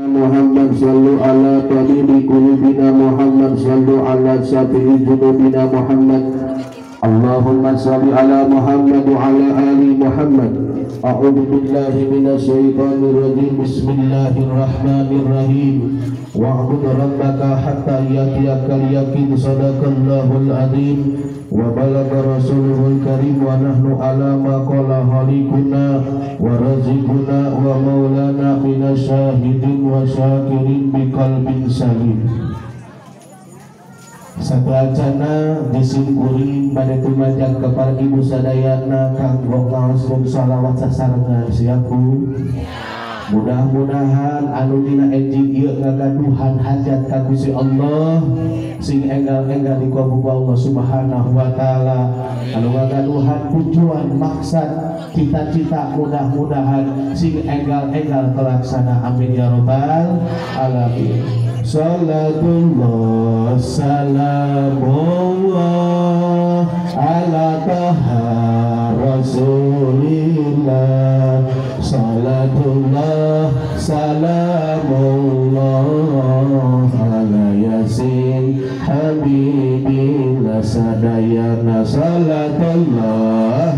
Muhammad sallu ala tabibi qulubina Muhammad sallu ala syafi'i junubina Muhammad. Allahumma salli ala Muhammad wa ala ali Muhammad. A'udzu billahi minasyaitonir rajim. Bismillahirrahmanirrahim. Wa'bud rabbaka hatta yatiyakal yaqin. Sadaqallahul azim. Wa balagha rasuluhul karim wa nahnu ala ma qala halikuna wa razikuna wa maulana minasyahidin wa syakirin biqalbin salim. Satracana disimkuring pada tumajak kepada ibu sadayana kanggo ngaoskeun shalawat sasarengan siaku. Mudah-mudahan anu dina enjing ieu ngagaduhan hajat ka Gusti Allah sing enggal-enggal dikabul Allah Subhanahu wa taala. Anu ngagaduhan tujuan maksud cita-cita mudah-mudahan sing enggal-enggal terlaksana. Amin ya rabbal alamin. Salatullah salamullah ala taha rasulillah. Salatullah salamullah ala yasin habibillah sadayana. Salatullah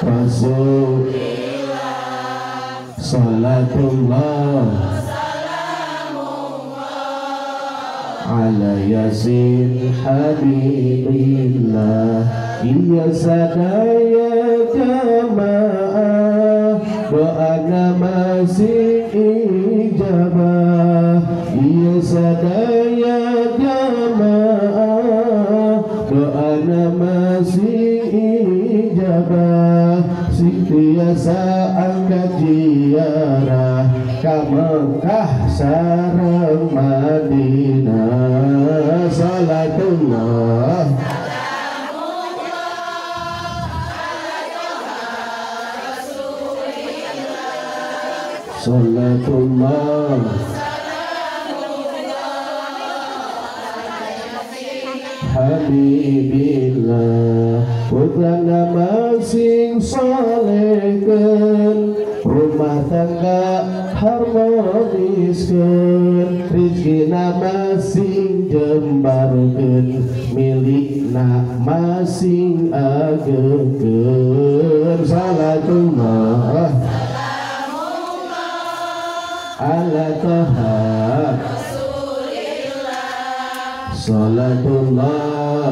rasul. Salatullah ala yasin habibillah. Iya sadaya jamaah doana masih ijabah. Iya sadaya jamaah doana masih ijabah. Sing tiasa angkat ziarah ka Mekah sareng Madinah. Salatullah salatullah habibillah. Putrana masing salehkeun rumah tangga harmoniskeun. Rizkina masing jembarkeun milikna masing agengkeun. Salatullah ala taha salatullah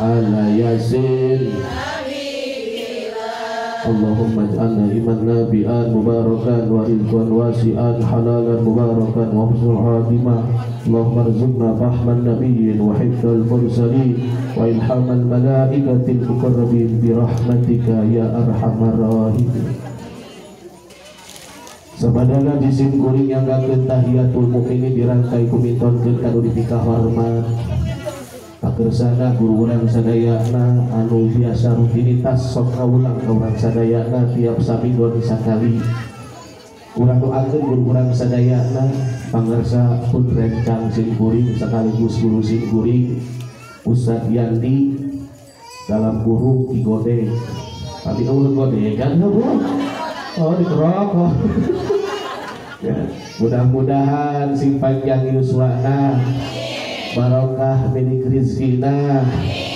ala yasin Allahumma ij'alna iman nabi'an mubarakan wa rizqan wasi'an halalan mubarakan wa husnul khatimah. Allahumma rzuqna fahman nabiyyin wa hifdzal mursalin wa ilhamal malaikatil muqarrabin bi rahmatika ya arhamar rahimin. Sabadana jisim kuring yang gakeun tahiyatul mukminin dirangkai kumitonkeun kanu dipikah hormat. Pakersana guru urang sadayana anu biasa rutinitas sok ngawulang ka urang sadayana tiap saminggu sakali. Urang doakeun guru urang sadayana pangarsa pun rencang sing kuring sekaligus guru sing kuring Ustaz Yandi dalam guru Igode. Tapi ulun godegan ya, Bu. Oh dikerok. Ya, mudah-mudahan sing panjang yuswana barokah milik rizkina,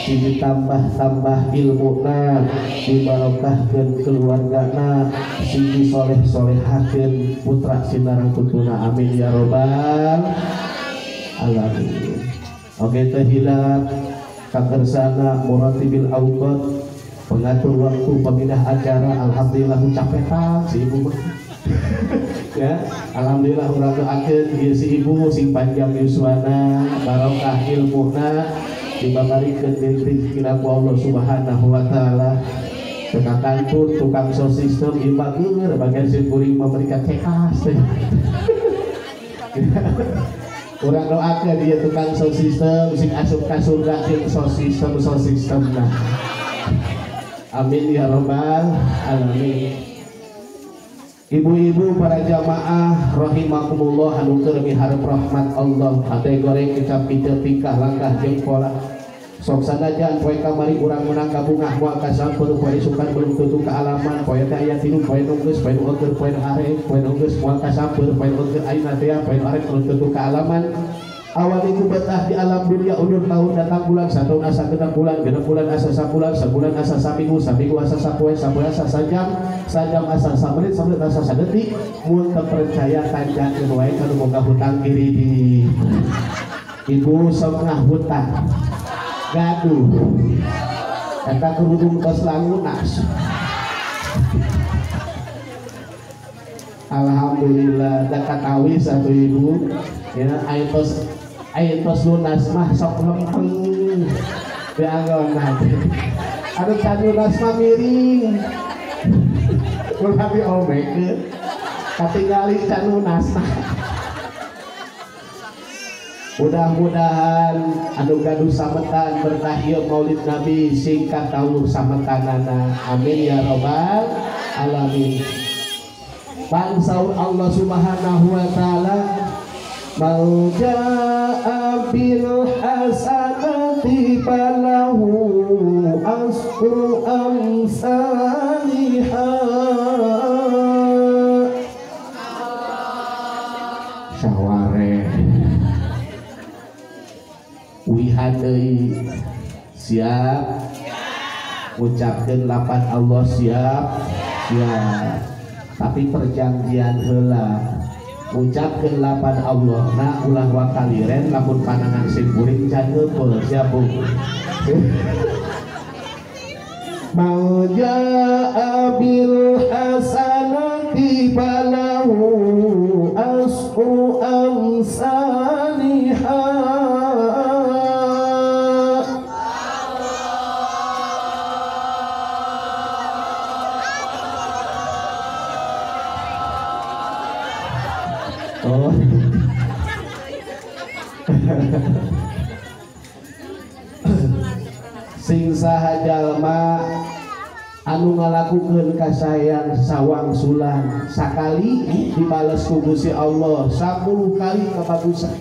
ditambah-tambah ilmuna, dibarokahkeun keluargana, sing disoleh-solehakeun putra sinareng putuna. Amin ya robbal alamin. Oke teh hilap kakersana muratibil awqat pengatur waktu pemindah acara. Alhamdulillah capetan si ibu ya, alhamdulillah urang doakeun ieu si ibu sing panjang yuswana, barokah ilmuna, dibabarikeun rezekina ku Allah Subhanahu wa taala. Tekakantun tukang sos sistem ibageun bagian sing kuring memberikan cekas teh. Urang doakeun dia tukang sos sistem sing asup ka surga jeung sos sistem nah. Amin ya rabbal alamin. Ibu-ibu para jamaah rahimakumullah anu keur miharep rahmat Allah, hate goreng kecap piteu tingkah langkah jeung pola sok sanajan poe kamari urang menang kabungah moal kasampeur poe sukan belum tutup ke alaman poe teh aya tilu poe nunggeus poe nu eukeun poe nu arek poe nunggeus moal kasampeur poe nu eukeun ayeuna teh poe nu arek belum tutup ke alaman awal iku betah di alam dunia ulur tahun datang bulan satu asa genep bulan asa sabulan sebulan asa saminggu asa sapoe asa sajam asa samenit asa sadetik mun teu percaya tanjakeun wae kana boga hutang kiri di ibu sok ngahutang gaduh eta kerudung tos langunas. Alhamdulillah da katawi satu ibu ya aitos lunas mah sok lempeng dianggonan anu can lunas mah miring ulah diomekeun katingali can lunas mah. Mudah-mudahan anu gaduh sametan berkah ieu Maulid Nabi singkat tauluh sametanana amin ya robbal alamin. Bangsaur Allah Subhanahu wa taala mau jaa bil hasanati falahu asru amsalihha syaware wihadei siap ucapkeun lapan Allah siap tapi perjanjian heula ucapkeun lapan Allah na ulah wakaliren lamun panangan sing kuring can heupeul siap Bu. Mau jaa bil hasanati falahu asru amsalihha sing saha jalma anu ngalakukeun kasayang sawang sulan sakali dibales ku Gusti Allah 10 kali kabagusan.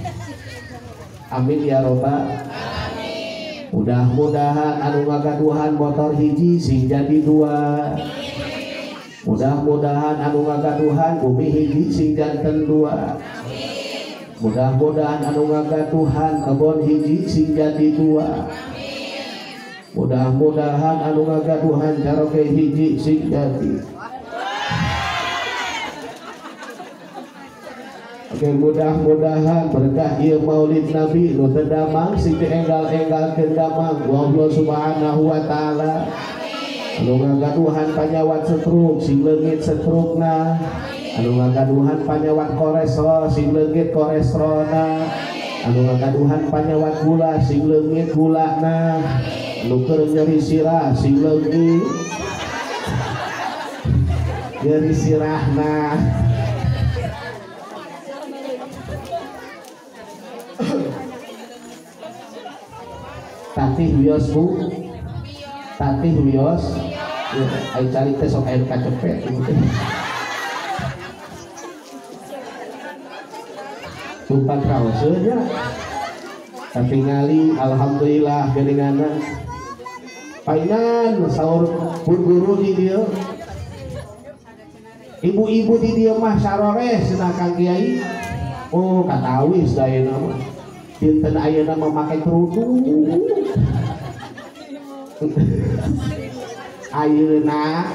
Amin ya robbal alamin. Mudah-mudahan anu ngagaduhan motor hiji sing jadi 2. Mudah-mudahan anu ngagaduhan bumi hiji sing janten 2. Mudah-mudahan anu ngagaduhan kebon hiji sing jadi 2. Mudah-mudahan anu ngagaduhan caroke hiji sing jadi. Oke, mudah-mudahan berkah ieu Maulid Nabi nu teu damang sing dienggal-enggalkeun damang ku Allah Subhanahu wa taala. Anu ngagaduhan panyawat setruk sing leungit setrukna. Anu ngagaduhan panyawat kolesterol sing leungit kolesterolna. Anu ngagaduhan panyawat gula sing leungit gulana. Anu keur nyeri sirah sing leungit nyeri sirahna. Tatih wios Bu, tatih wios ayo cari teh sok air kacepet tumpat raoseun nya tapi ngali alhamdulillah geuninganna painan saur pun guru di dieu ibu-ibu di dieu mah sarores cenah Kang Kiai. Oh katawis dayeuna mah dinten ayeuna memakai kerudung ayeuna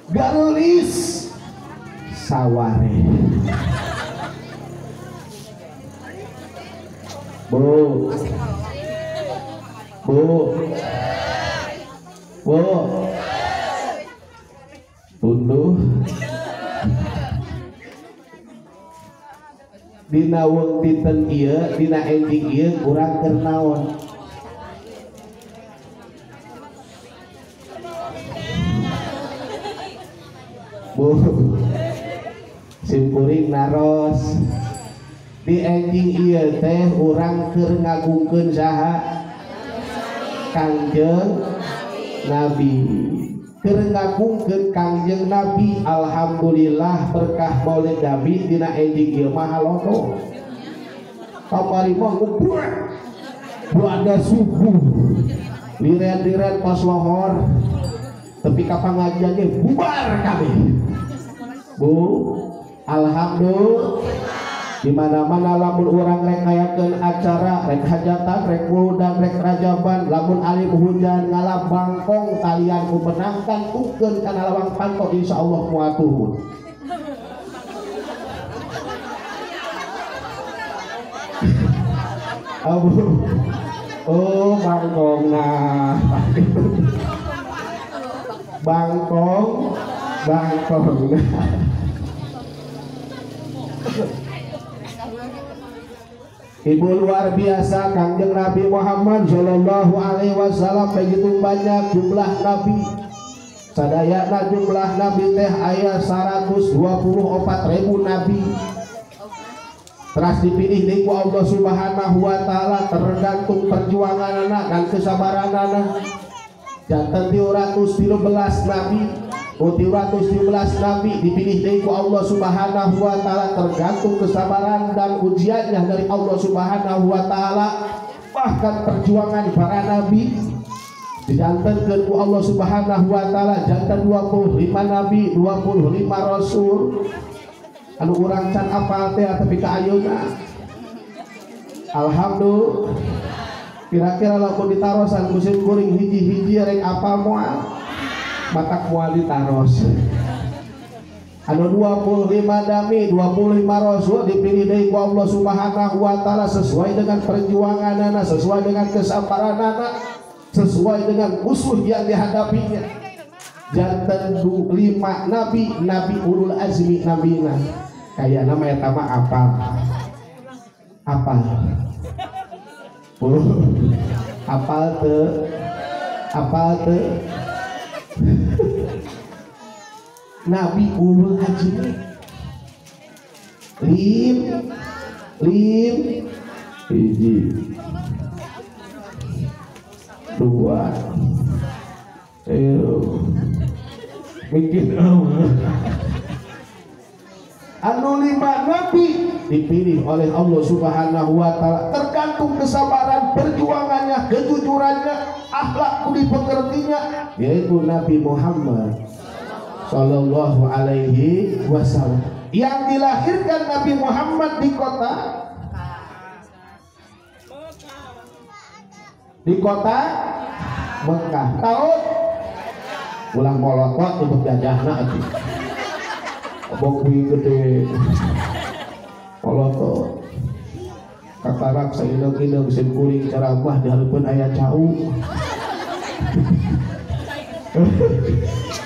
galis saware Bu tunduh dina wong dinten ieu dina ending ieu urang keur naon Bu simpuring naros di ending ieu teh urang keur ngagungkeun saha Kangjeng Nabi keur ngagungkeun Kangjeng Nabi. Alhamdulillah berkah Maulid Nabi dina ending ieu mah halodo kamari mah ngubrek buada subuh liret-liret pas lohor tapi kapan ngajiannya bubar kami Bu. Alhamdulillah di mana-mana lamun urang rek ngayakeun acara rek hajatan rek wuludan rek rajaban lamun alim hujan ngalap bangkong kalian kumenangkan ukeun kana lawang panto insyaallah moal tuhun. Abu oh bangkong nah bangkong nah Ibu luar biasa Kangjeng Nabi Muhammad Shallallahu Alaihi Wasallam begitu banyak jumlah Nabi sadayana jumlah Nabi teh aya 124.000 Nabi teras dipilih di Allah Subhanahu Wa Taala tergantung perjuanganna dan kesabaranna janten 313 Nabi 313 Nabi dipilih dari Allah Subhanahu Wa Taala tergantung kesabaran dan ujiannya dari Allah Subhanahu Wa Taala bahkan perjuangan para Nabi dijantankan ku Allah Subhanahu Wa Taala jantan 25 Nabi 25 Rasul anu urang can apal teh tapi ka ayeuna alhamdulillah kira-kira lamun ditarosan musim kuring hiji-hiji rek apal moal matak moal ditaros anu 25 Nabi 25 Rasul dipilih dari Allah Subhanahu Wa Taala sesuai dengan perjuanganna sesuai dengan kesabaranna sesuai dengan musuh yang dihadapinya jantan 5 Nabi ulul azmi nabina kayak nama eta mah apal teu Nabi ulul azmi lim hiji dua bikin anu 5 Nabi dipilih oleh Allah Subhanahu Wa Taala tergantung kesabaran perjuangannya kejujurannya akhlak budi pekertinya yaitu Nabi Muhammad Sallallahu Alaihi Wasallam yang dilahirkan Nabi Muhammad di kota Mekah tahun ulang molokot untuk jajahna atuh bokwi gede molokot kakarak saindog-indog sim kuring ceramah di hareupeun aya cau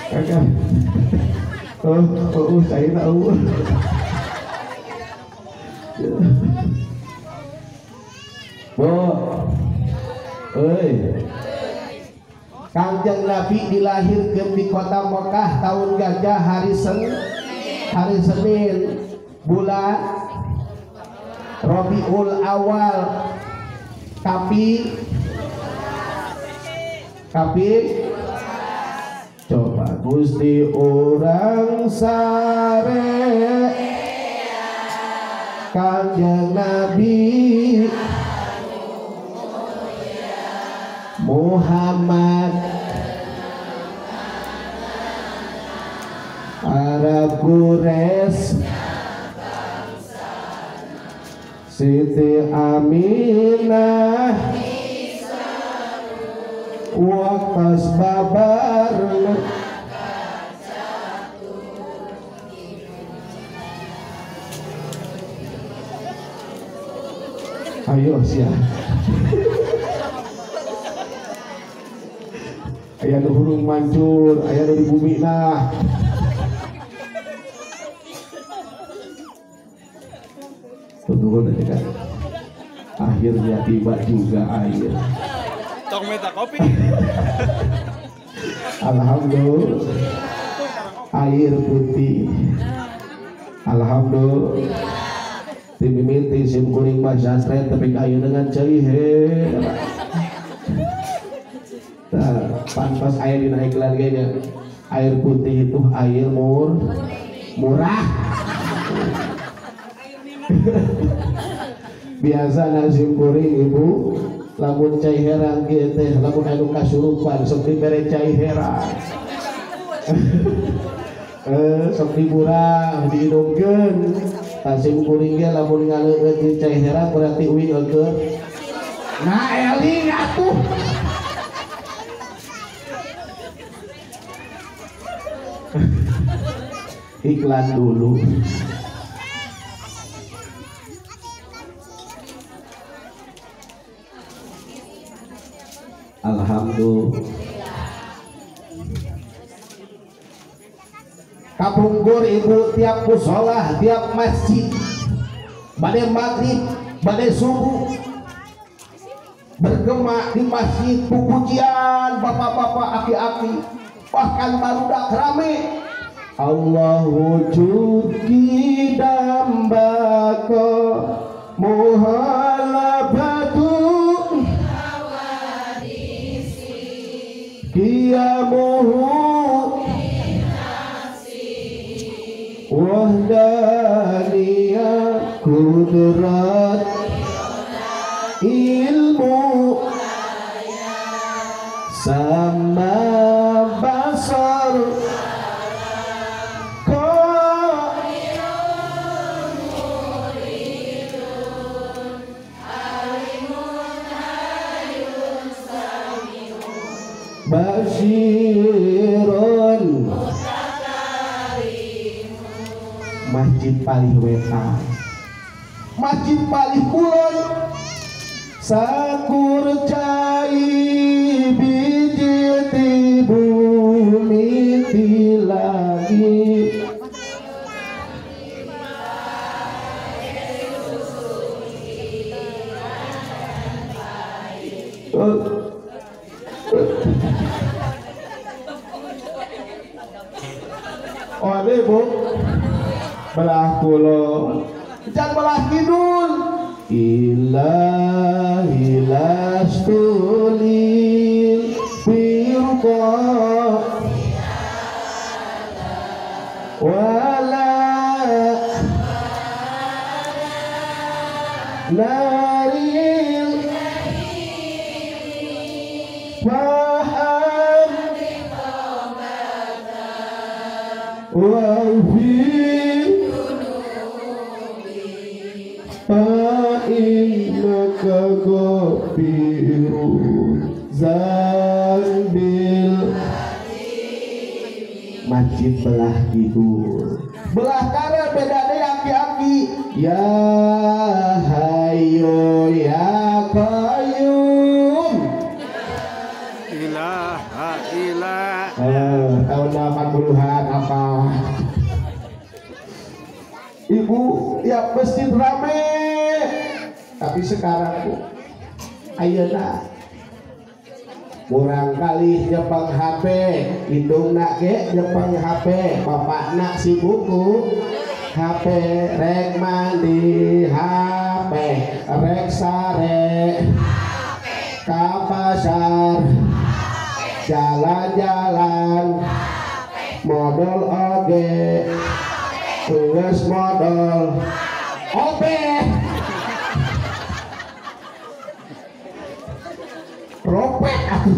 kakak saya tahu Kangjeng Nabi dilahirkan di kota Mekah tahun gajah hari Senin bulan Rabiul Awal tapi coba Gusti orang sare Kangjeng Nabi Muhammad Arab Quraisy Siti Aminah Wakas babar ayo siap aya nu hurung mancur aya nu di bumi nah tunggu tadi kan akhirnya tiba juga air tong minta kopi alhamdulillah air putih alhamdulillah timimiti sim kuring mah sastre tapi air dengan cerihe pantas air dinaik lagi air putih itu air murah biasa nasi kuring ibu lamun cai herang kieu teh lamun anu kasurupan sok dibere cai herang sok diburang diinumkeun tasing kuring ge lamun ngaleueut di cai herang berarti uing eukeun nah eling atuh iklan dulu. Alhamdulillah. Kapungkur ibu tiap musola, tiap masjid, badai maghrib, badai subuh, bergema di masjid pujian bapak-bapak aki-aki, bahkan barudak rame. Allah wujud kidam bako muhalabatu kiamuhu wahdaniyah kudrat ilmu sama basar Basyirun Masjid paling wetan Masjid paling kulon sakur cai biji ti bumi ti lagi Oleh bu belah kulon jangan belah kidul ilahilastulil firqa wala naril faham wafir fa'innaka ghafirun zambil masjid belah kidul belah kanan bedane aki-aki ya hayyu ya qayyum ilaha ilah tahun 80-an apa ibu tiap masjid rame tapi sekarang bu ayeuna kurang kali nyepeng HP hidung nak ge nyepeng HP bapak nak si buku HP rek mandi HP rek sare ka pasar jalan-jalan modal oge tugas modal ope ropek aku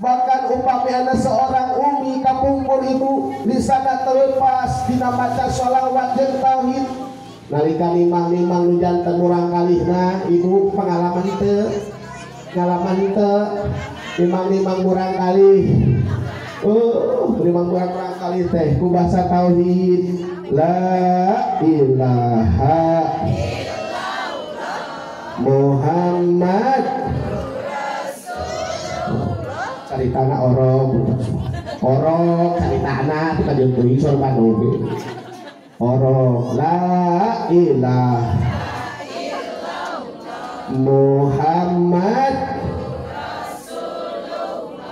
bahkan upami ada seorang umi kapungkur ibu di sana terlepas dina baca sholawat jeung tauhid nalika nimang-nimang nu janten murang kalihna ibu pengalaman teu ngalaman teu nimang-nimang murang kalih nimang-nimang murang kalih teh ku basa tauhid la ilaha Muhammad caritana orok caritana kita jeung sorban oge orok la ilaha Muhammad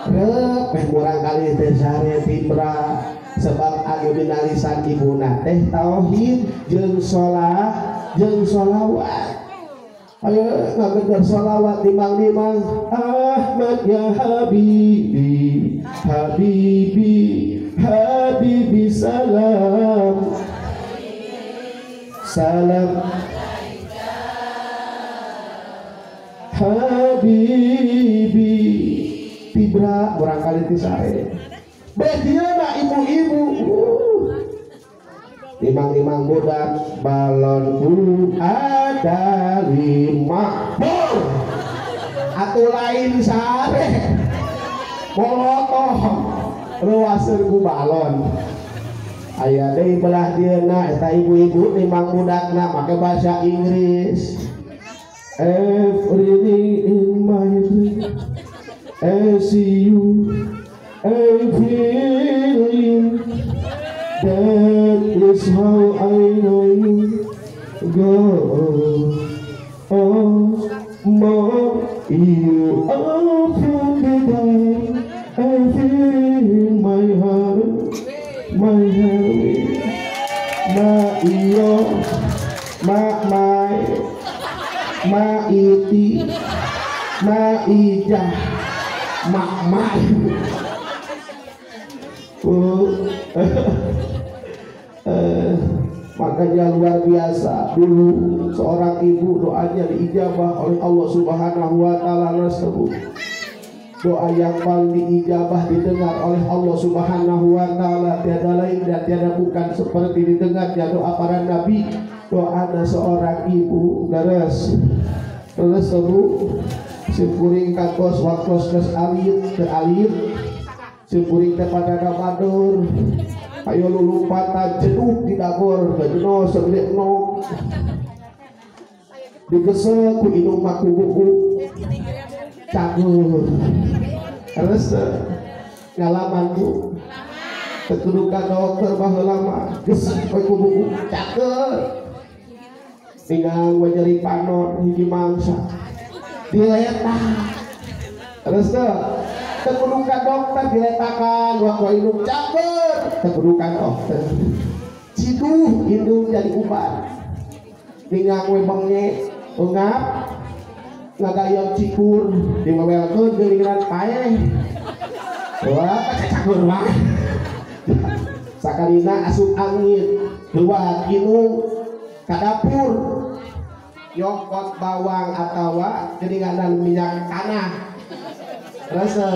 Rep murang kali teh sare timbra sebab anu dinalisan ibuna teh tauhid jeung sholawat ayo ngageter sholawat dimang-dimang Ahmad ya habibi habibi habibi salam salam habibi tibra barangkali tisare bediana ibu-ibu imang-imang budak balon ada 5 bor atau lain sare molotoh ruaseun ku balon aya deui belah dieuna eta ibu-ibu imang budakna make bahasa Inggris. Everything in my dream I see you I feel you that is how I know you go oh more you are from the day I feel in my heart ma iyo ma iti ma ija ma makanya luar biasa dulu seorang ibu doanya diijabah oleh Allah Subhanahu wa taala tersebut. Doa yang paling diijabah didengar oleh Allah Subhanahu wa taala tiada lain dan tiada bukan seperti didengarnya doa para nabi. Doa ada seorang ibu garas terus seru simpuring kakos waktos kes alir teralir simpuring kepada gabadur ayo lulumpatan jenuh di dapur gajeno segede no digesek ku hidung maku buku cagur terus ngalaman bu kedudukan dokter bahwa lama gesek ku buku cagur tinggal nyeri panon hiji mangsa diletak terus kedudukan dokter diletakan waktu hidung cagur kedudukan dokter ciduh hidung jadi ubar tinggal webengnya ungap ngagayam cikur dimewelkeun geuningan paeh wah cagur mah sakalina asup angin keluar hidung ke dapur nyokot bawang atau geuninganan minyak tanah rasa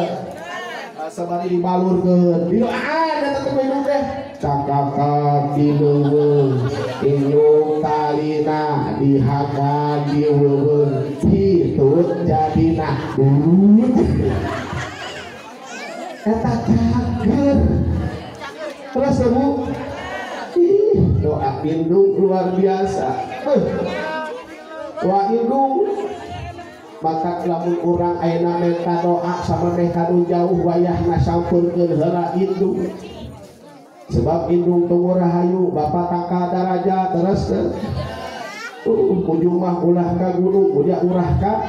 sabari dibalurkeun didoaan eta teh minum teh cakakak dileung indung kalina dihakan diweweun hitut jadina eta cager terus bu doa indung luar biasa doa indung maka lamun urang ayeuna minta doa sama mereka nu jauh wayahna sampurkeun heula indung sebab indung teu rahayu bapa tangka daraja terus ujung mah ulah ka gunung muja urah ka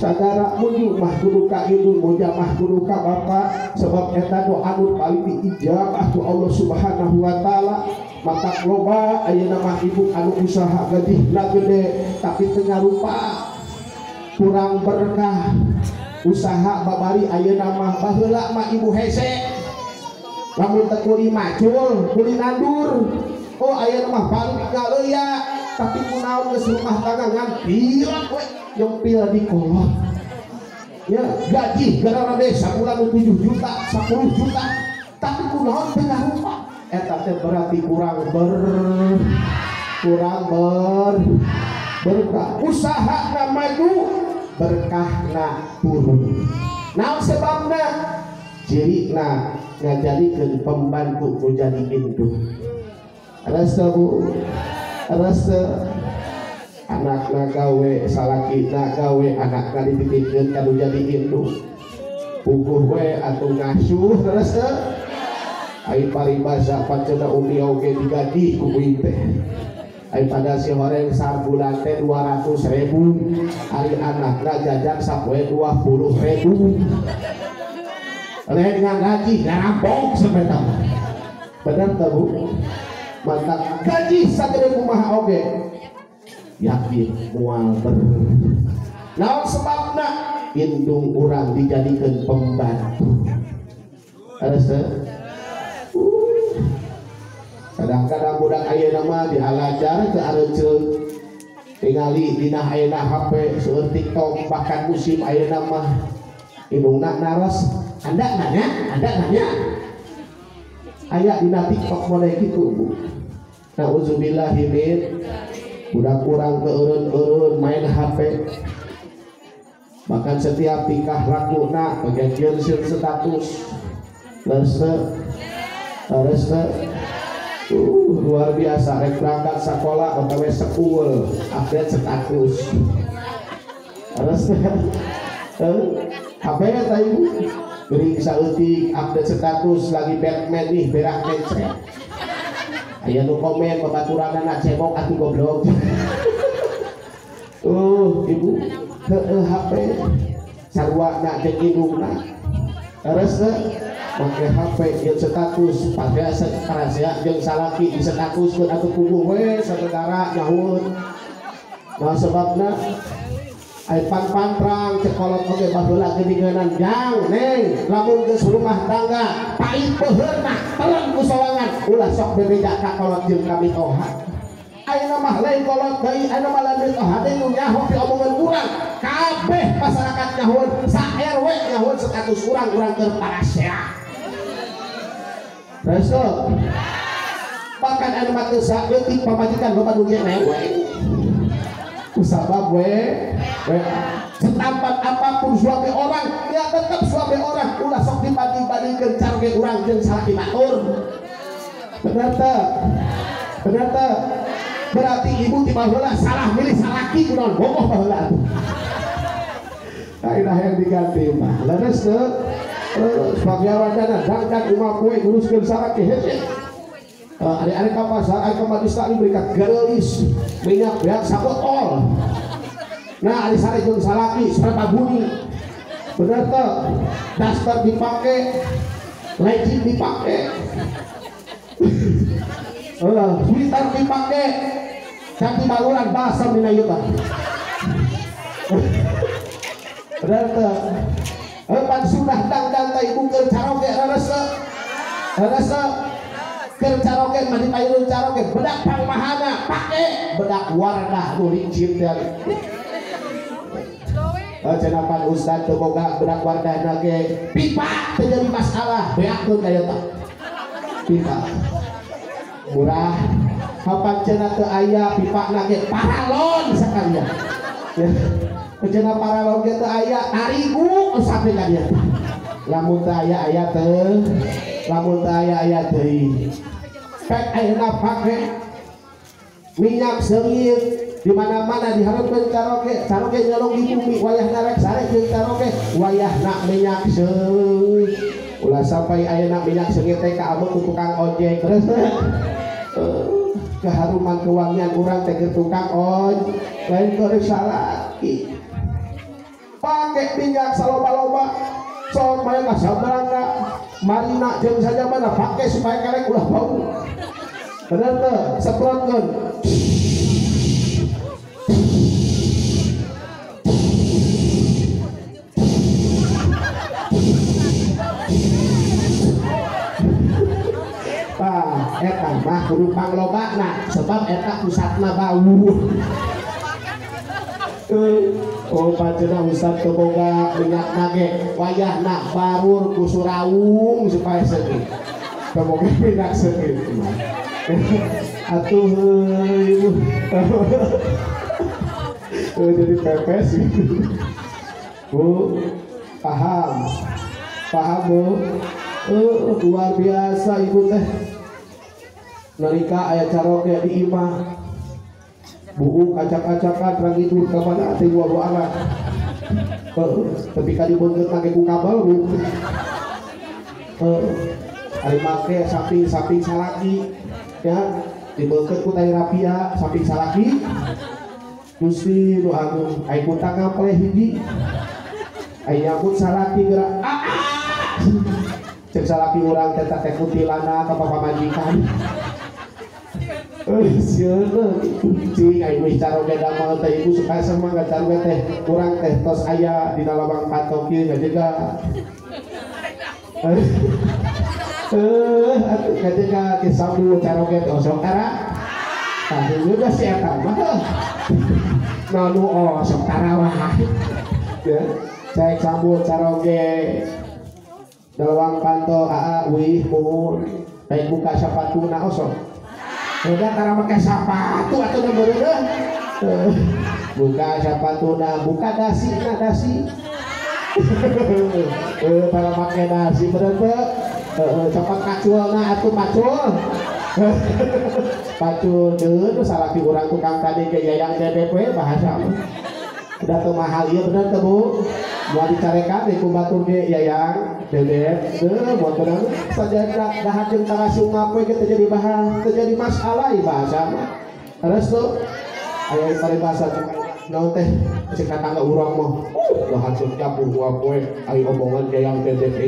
sagara muju mah kudu ka indung muja mah kudu ka bapa sebab eta doa anu paling diijabah ku Allah Subhanahu wa taala. Maka loba ayeuna mah ibu anu usaha gadihna gede tapi teu ngarupa kurang berkah usaha babari ayeuna mah baheula mah ibu hese lamun teu kudu macul kudu nandur oh ayeuna mah baru tinggal euya tapi kunaon geus rumah tangga ngampil we nyempil di kolot ya gaji gara desa bulan 7 juta 10 juta tapi kunaon teu ngarupa eta teh berarti kurang berkah usaha na maju berkahna turun naon sebabna cirina ngajadikeun pembantu nu jadi indung rasa bu rasa anakna gawe salakina gawe anakna dititipkeun kanu jadi indung puguh we atuh ngasuh rasa ai paribasa pancena umi oge digaji ku kuing teh ai pada si horeng sabulan teh 200.000 ari anakna jajan sapoe 20.000 lain ngagaji ngarampok sampai tahu bener teu bu mantap gaji sagede kumaha oge yakin moal naon sebabna indung urang dijadikeun pembantu rasa kadang-kadang budak ayeuna mah dihalajar ke areuceun tingali dina ayeuna HP seueur TikTok bahkan musim ayeuna mah indungna naros anda nanya aya dina TikTok model kitu. Nauzubillahi min budak kurang keureun-eureun main HP bahkan setiap tingkah lakuna bagian status Reste luar biasa rek berangkat sekolah otawe sekul update status Reste HP nya tadi gering saeutik update status lagi Batman nih berak mencret aya nu komen babaturanna cebok atuh goblok ibu heueuh HP sarwana jeung indungna Reste make HP jeung status pada rahasia jeung salaki di statuskeun atuh kubu we saudara nyahood. Nah sebabna ai pan-pantrang cekolot oge baheula geuningan jang neng lamun geus rumah tangga pait peuheurna telan ku sowangan ulah sok bebeja ka kolot jeung ka mitoha. Ayeuna mah lain kolot deui ayeuna mah lain mitoha deui nu nyaho ti omongan urang kabeh masyarakat nyahood sa RW nyahood status urang keur parasea. Resto bahkan anu mah teu saeutik pamajikan loba nu ngewe kusabab we setampat apapun suami orang ya tetap suami orang ulah sok dibanding-bandingkeun carge urang jeung salaki batur. Bener teu berarti ibu ti baheula salah milih salaki kunaon bogoh baheula atuh kaidah yang diganti mah leres teu sebagai wajana dangkan umah kue nguruskeun salaki hese ari-ari ka pasar ari ka madista ini berikan gelis minyak beak sabotol nah ari sare jeung salaki sareng bunyi bener teu daster dipake legend dipake sweater dipake cantik baluran basam dina ieu tah bener teu pan sudah dangdang teh ibu keur caroge rarese keur caroge mah dipayeureun caroge bedak pangmahana pake bedak wardah nu licin teh cenah ustad teu boga bedak wardahna ge pipa teu jadi masalah beakeun aya tah pipa murah kapan cenah teu aya pipana ge paralon sakalian cenah paralon ge teu aya tarigu sampai ka dieu lamun teu aya teu lamun teu aya teuing pek ayeuna pake minyak seungit di mana-mana dihareupeun caroge nyolong di bumi wayahna rek sare jeung caroge wayahna minyak seungit ulah sampai ayeuna minyak seungit teh kaameuh ku tukang ojek terus keharuman kewangian urang teh ke tukang ojek lain keur salaki pakai minyak saloba-loba sok maya kasabarangna marina jeung saja mana pakai supaya karek ulah bau bener teu semprotkeun eta mah kudu panglobana sebab eta pusatna bau pancena ustad keboga minyak nage wayahna barur ku surawung supaya seugit keboga minyak seugit atuh ibu jadi pepes bu paham bu luar biasa ibu teh nalika aya caroge di imah buku acak-acakan terang itu kemana ati dua anak tapi kali beungeut make ku kabel bu ari make samping salaki ya dibeungeut ku tali rapia samping salaki Gusti nu agung ai kutang ngapleh hiji ai nyambut salaki geura cek salaki urang teh teh kutilana ka pamajikan sieun cing ai wis caroge damel teh ibu supaya semangat caroge teh urang teh tos aya dina lawang patok ieu juga Atuh ketika disambut cara oge osok tara. Tapi juga si eta mah. Nanu osok tara wah. Ya, cek sambut cara oge. Dalawang panto aa wih mun. Baik buka sapatuna osok. Udah tara make sapatu atuh na beureuh. Buka sapatuna, buka dasina dasi. Para make dasi bener teu. Cepat kaculna atuh macul. Pacul deun salaki urang tukang tadi ke yayang DPP bahasa mah. Udah teu mahal ieu bener teu Bu? Moal dicarekan di kubatur ge yayang bebek teu moal bener sajadah dahat jeung tarasiung ngapoe ge teu jadi bahan, teu jadi masalah ieu bahasa mah. Terus tuh aya paribasa naon teh cek tetangga urang mah dahat jeung campur ngapoe aya omongan yayang bebek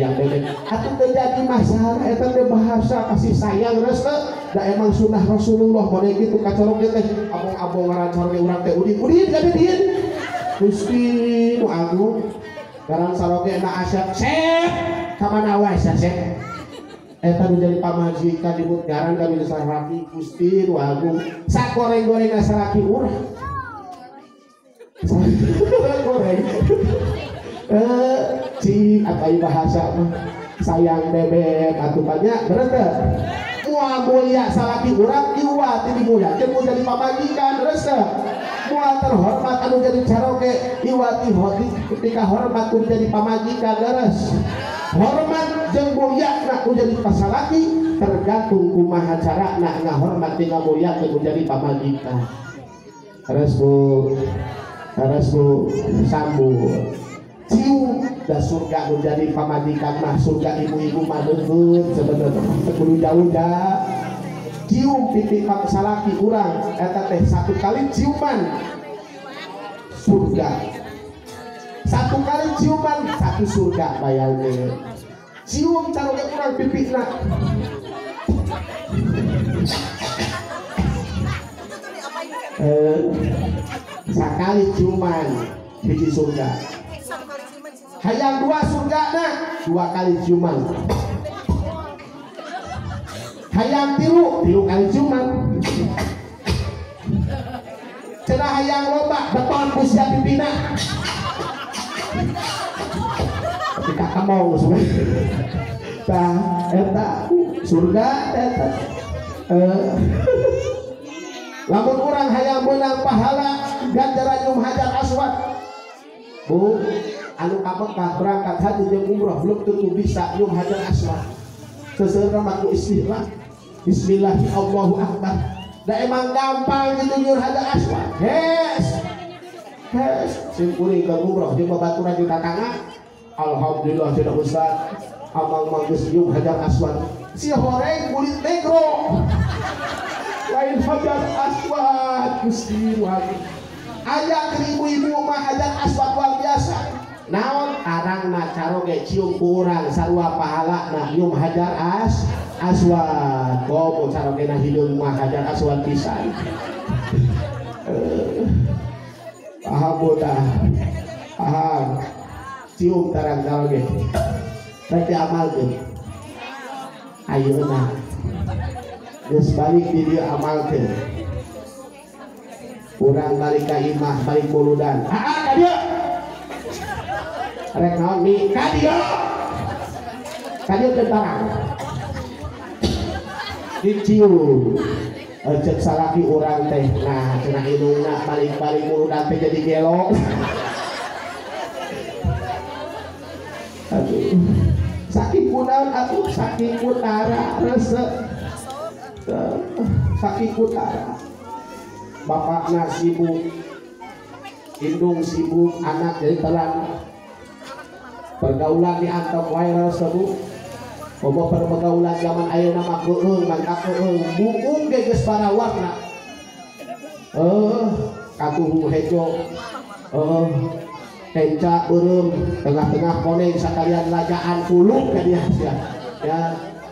atuh teu jadi masalah eta teh bahasa kasih sayang geus teh da emang sunnah Rasulullah mode kitu kacorok teh abong-abong ngarancar ge urang teh udin jadi din Gusti nu agung garang saroge na asyap sep kamana wae sep eta nu jadi pamajikan di garang kami saraki Gusti nu agung sagoreng-goreng saraki urang goreng cing apa bahasa mah sayang bebek atuh banyak bener mual mulia salaki urang iwati dimuliakeun mun jadi pamajikan terus mual terhormat anu jadi caroge iwati hoti ketika hormat kun jadi pamajikan terus hormat jeung mulyana kun jadi pasalaki tergantung kumaha carana ngahormat jeung muliakeun kun jadi pamajikan terus Bu sambut cium dan surga menjadi pamajikan mah surga ibu-ibu mah deut sebenarnya kudu jauh dah cium pipi salaki urang eta teh satu kali ciuman surga satu kali ciuman satu surga bayangkeun cium caroge urang pipina sakali ciuman hiji surga hayang dua surga na dua kali ciuman hayang tilu kali ciuman cenah hayang loba beton kusia pipina ketika kamong tah eta surga eta lamun urang hayang meunang pahala ganjaran nyum hajar aswad Bu anu ka Mekah berangkat haji jeung umrah belum tentu bisa nyum hajar aswad seseuna mah istilah bismillahi Allahu akbar da emang gampang gitu nyur hajar aswad hes sim kuring ke umrah jeung babaturan di tatangga alhamdulillah cenah ustaz amal mah geus nyum hajar aswad si horeng kulit negro lain hajar aswad Gusti wali aya ke ibu-ibu mah hajar aswad luar biasa naon arangna caroge cium kurang sarua pahala nah nyum hajar aswad komo caroge na hideung mah hajar aswad pisan paham bodah paham cium tarang caroge berarti amalkeun ayeuna geus balik di dieu amalkeun urang balik ka imah balik muludan ka dieu rek naon mi ka dieu teu tarang dicium cek salaki urang teh nah cenah indungna balik-balik muludan teh jadi gelo aduh sakit kunaon atuh sakit utara resep sakit utara bapakna sibuk indung sibuk anak jadi telan pergaulan diantam virus tebu bobo pergaulan zaman ayeuna mah keueung mantap keueung bungkung ge geus parawarna katuhu hejo kenca beureum tengah-tengah koneng sakalian lajaan puluh ka dia ya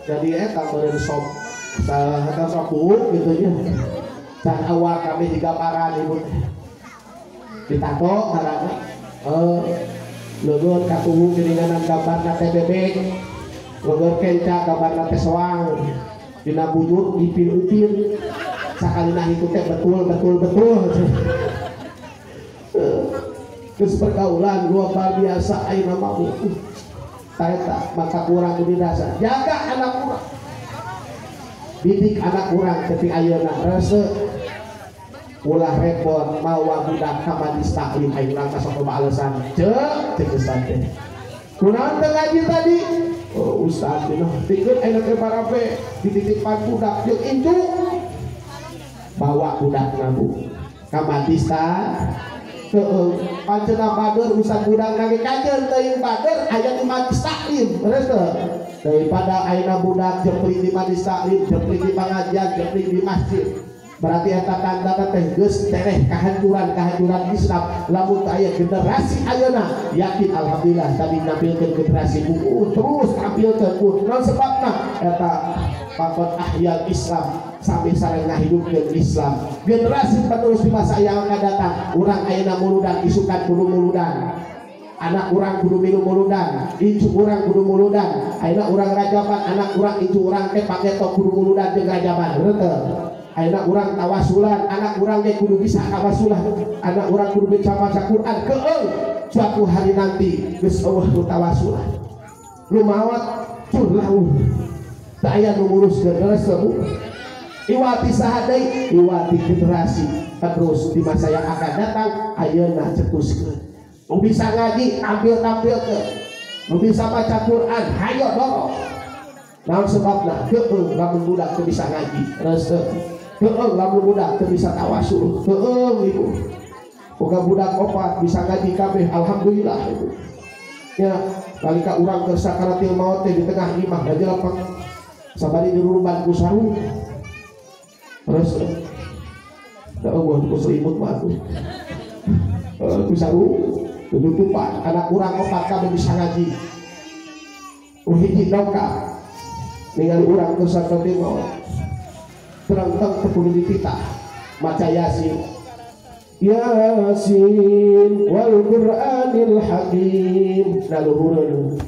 jadi eta beureum sop saha sop gitu nya dan awal kami digambaran ibu ditato karena legon katuhu geuninganan gambarna TBB Ngeueur kenca gambarna teh soang dina bujur dipin-upin sakalina itu teh betul geus pergaulan luar biasa ayeuna mah eta maka kurang kudu dasar jaga anak urang didik anak urang tapi ayeuna reseu ulah repot mawa budak ka majlis taklim ayeuna mah sok loba alesan ceuk geus teh kunaon teh ngaji tadi oh ustaz dina pikeun ayeuna teh barabe dititipan budak jeung incu bawa budakna bu ka majlis pancena bager usan budak kage kajen teuing bager aya di majlis taklim beres teu daripada ayeuna budak jepri di majlis taklim jepri di pengajian jepri di masjid berarti eta tanda teh geus tereh kahancuran Islam lamun aya generasi ayeuna yakin alhamdulillah tadi nampilkeun generasi buku terus tampilkeun naon sebabna eta pakot ahyal Islam sampai sareng ngahidupkeun Islam generasi penerus di masa yang akan datang urang ayeuna muludan isukan kudu muludan anak urang kudu milu muludan incu urang kudu muludan ayeuna urang rajaban anak urang incu urang teh paketo kudu muludan jeung rajaban teu ayeuna urang tawasulan anak urang ge kudu bisa tawasulan anak urang kudu bisa maca Quran keung suatu hari nanti geus eueuh nu tawasulan lu mawat curlau teu aya nu nguruskeun reseu iwati sahadai iwati generasi terus di masa yang akan datang ayeuna cetuskeun nu bisa ngaji tampilkeun nu bisa baca Quran hayo dorong naon sebabna keung lamun budak teu bisa ngaji reseu keung lamun budak teu bisa tawasul keung ibu boga budak opat bisa ngaji kabeh alhamdulillah ibu ya nalika urang keur sakaratil maut teh di tengah imah ngajelapang sabari diruluban ku sarung terus dah buat ku selimut mah tuh ku sarung tutupan anak urang opat kabeh bisa ngaji hiji dongkap ningali urang keur sakaratil maut terang-terang kudu dipitah maca Yasin wal Qur'anil Hakim daluhureun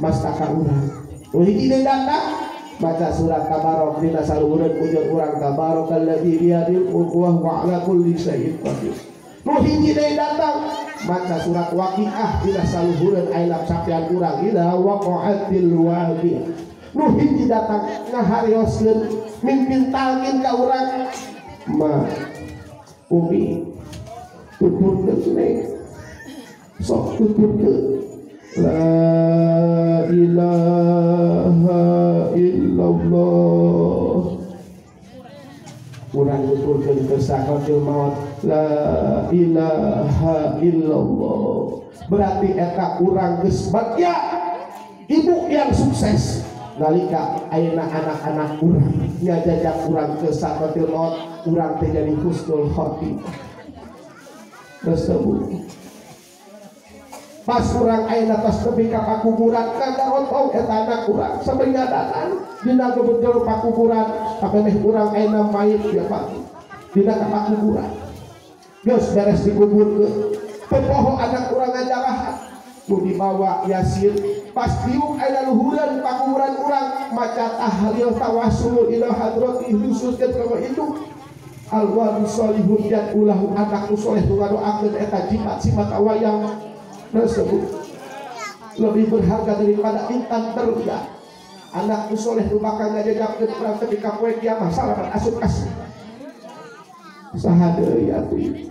mastaka urang nu hiji deui datang baca surat Tabarok dina saluhureun ujur urang Tabarakalladzi biyadil mulku wa huwa ala kulli syai'in qadir nu hiji deui datang baca surat Waqiah dina saluhureun ayeuna sapean urang ila waqa'atil waqiah nu hiji datang ngaharioskeun mimpin talqin ka urang ma umi tuturkeun sok tuturkeun la ilaha illallah urang tuturkeun ke sakaratul maut la ilaha illallah berarti eta urang geus bagja ibu yang sukses nalika ayeuna anak-anak urang nyajajak urang ke sakaratul maut urang teh jadi husnul khotimah tersebut pas urang ayeuna tos nepi ka pakuburan kagarotong eta anak urang sabengadanan dina gebeur pakuburan kapeneh urang ayeuna mayit ya Pak dina ka pakuburan geus beres dikuburkeun pepoho anak urang ngajarahan nu dibawa Yasin pas diuk ayeuna luhureun pakuburan urang maca tahlil tawassul ila hadrati khusus ka itu al-wali sholihun dan ulahu anak nu soleh nu ngadoakeun eta jimat simat awayang tersebut lebih berharga daripada intan terlihat anak nu soleh nu bakal ngajajakeun urang ketika poe kiamah salaman asup kasih saha deui atuh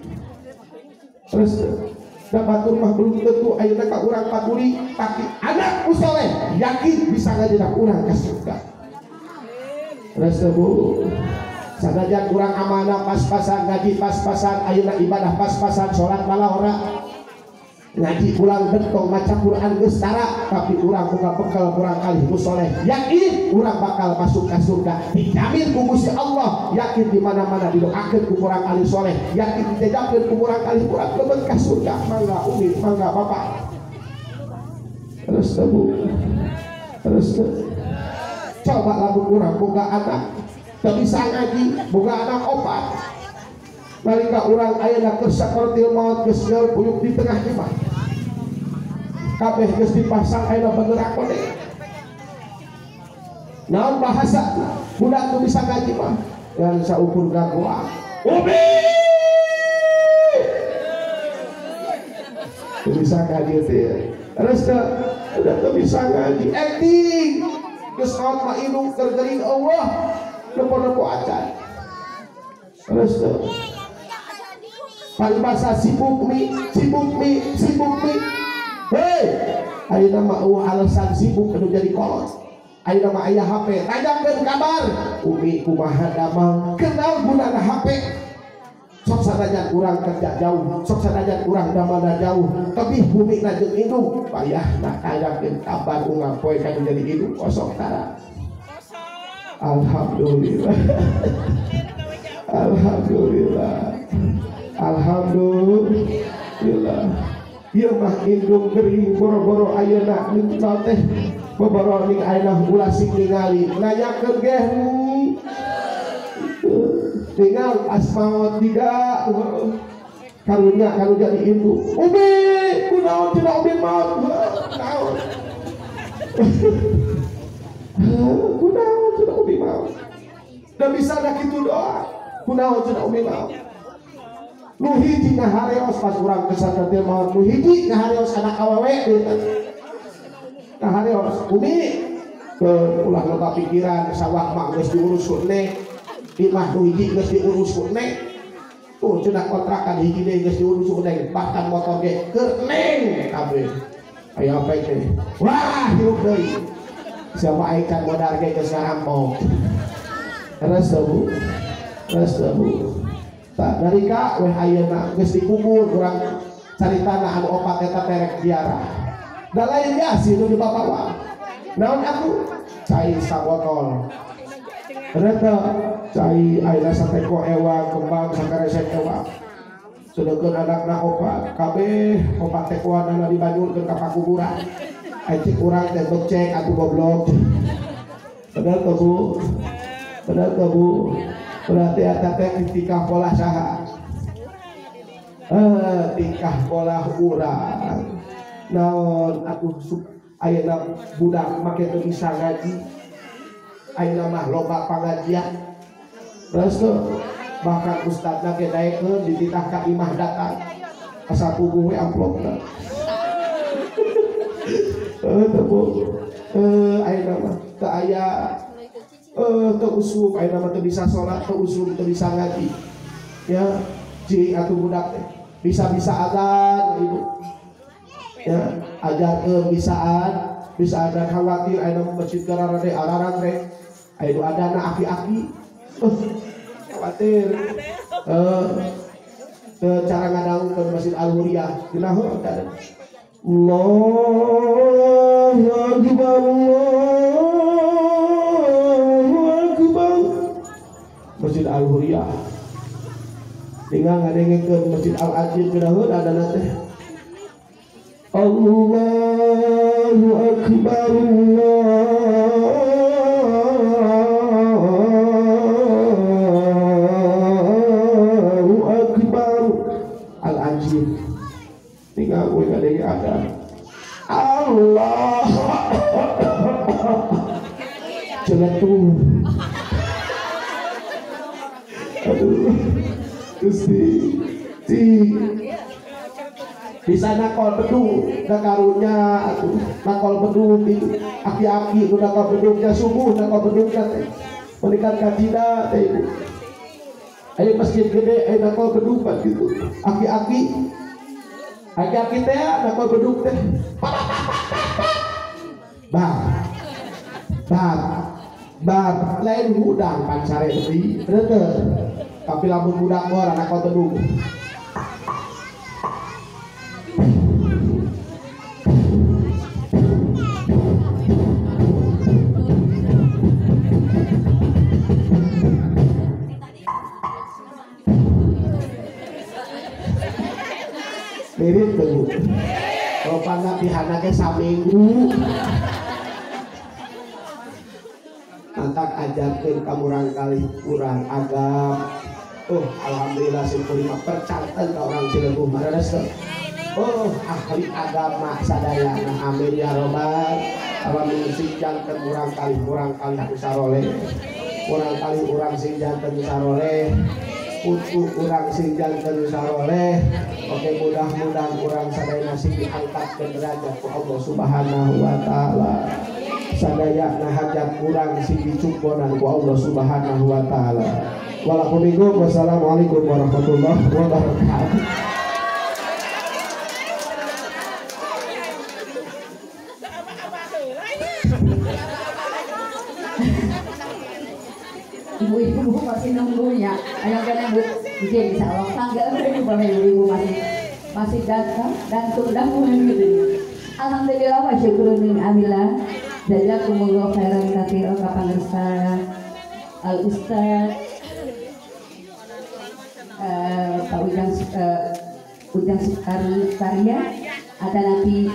terus da batur mah belum tentu ayeuna ka urang paduli tapi anak nu soleh yakin bisa ngajak urang ka surga tersebut sanajan urang amanah pas-pasan ngaji pas-pasan ayeuna ibadah pas-pasan salat malah ora ngaji ulang bentong maca Quran geus tara tapi urang boga bekal urang kali nu soleh yakin urang bakal masuk ka surga dijamin ku Gusti Allah yakin di mana-mana didoakeun ku urang kali soleh yakin dijajakeun ku urang kali urang lebet ka surga mangga umi mangga bapak terus coba lamun urang boga anak teu bisa ngaji boga anak opat nalika urang ayeuna keur sakaratil maut geus puyuk di tengah imah kabeh geus dipasang ayeuna benerak kode naon bahasa budak tuh bisa ngaji mah yang saukur gagoa Umi tuh bisa ngaji teh terus udah tuh bisa ngaji acting geus naon mah indung gergering Allah lepo-lepo acan terus palibasa sibuk mi hei ayeuna mah alasan sibuk anu jadi kolot ayeuna mah aya HP tanyakeun kabar Umi kumaha damang kenal gunana HP sok sanajan urang kerja jauh sok sanajan urang damana jauh tapi bumi na jeung indung payahna tanyakeun kabar unggal poe kanu jadi indung kosong tara alhamdulillah alhamdulillah ieu mah indung gering boro-boro ayeuna nyumpal teh boboro ning ayeuna ulah sing ningali nanyakeun ge tinggal asmaul tiga karunya kanu jadi indung Umi kunaon cenah Umi maot naon kunaon cenah Umi maot da bisa da kitu doa kunaon cenah Umi maot nu hiji ngahareos pas urang kesana teh maot nu hiji ngahareos anak awewe ngahareos Umi ulah loba pikiran sawah mah geus diurus ku nek imah nu hiji geus diurus ku nek tuh cenah kontrakan hiji deui geus diurus ku nek bahkan motor ge keur neng kabeh aya apa teh wah hirup deui siapa aikan modal ge geus ngarampok terus bu tak dari ka weh ayeuna geus dikubur urang caritana anu opat eta terek ziarah da lain ya sih nu dibawa naon aku cai sabotol ternyata cai ayeuna sateko ewa kembang sakaresek ewa sedeukeun anakna opat kabeh opat tekoanana dibanjurkeun ka pakuburan cik urang teh becek atuh goblok bener tuh bu berarti eta teh tingkah pola saha tingkah pola urang naon atuh ayeuna budak make teu bisa ngaji ayeuna mah loba pangajian terus tuh bahkan ustadna ge daekeun dititah ka imah datang asa puguh we amplopna ayeuna mah teu aya teu usum ayeuna mah teu bisa salat teu usum teu bisa ngaji ya cing atuh budak teh bisa-bisa adzan ibu ya ajarkeun bisa ada khawatir ayeuna masjid garara teh araran teh ayeuna adana aki-aki khawatir cara ngadang ke Masjid Al-Huriyah kunaha ada Allahu Akbar Masjid Al-Huriyah tinggal ngadengekeun Masjid Al-Ajib kunaha ada teh Allahu Akbar Allahu Akbar Al-Ajib tinggal gue ngadenge ada Allah celetuh aduh Gusti di sana kol bedung da karunya atuh nakol bedung di aki-aki nu nakol bedungnya subuh nakol bedungnya teh menikan kacida teh ibu aya masjid gede aya nakol bedung pan gitu aki-aki teh nakol bedung teh bar lain udang pan sare deui teu tapi lamun budak mah nakol bedung mirip tuh rupanya pihana ke saminggu antak ajarkeun kamurang kali kurang agam alhamdulillah simpulima percanten ka orang Cileuneuh maranes ahli agama sadayana amin ya robbal alamin. Sing janten urang kali aku saroleh, urang kali urang sing janten saroleh, putu urang sing janten saroleh. Oke, mudah-mudahan urang sadayana sing diangkat ke derajat ku Allah Subhanahu wa taala. Sadayana hajat urang sing dicukupan ku Allah Subhanahu wa taala. Wassalamualaikum warahmatullahi wabarakatuh. Ibu-ibu masih nunggunya. Ayo kan Bu, jadi sawah tangga ibu masih datang dan tungdangan gitu. Alhamdulillah wa syukurun alhamdulillah. Jazakumullahu khairan katsiran ka pangresta Al Ustaz Pak Ujang Sukarya ada nanti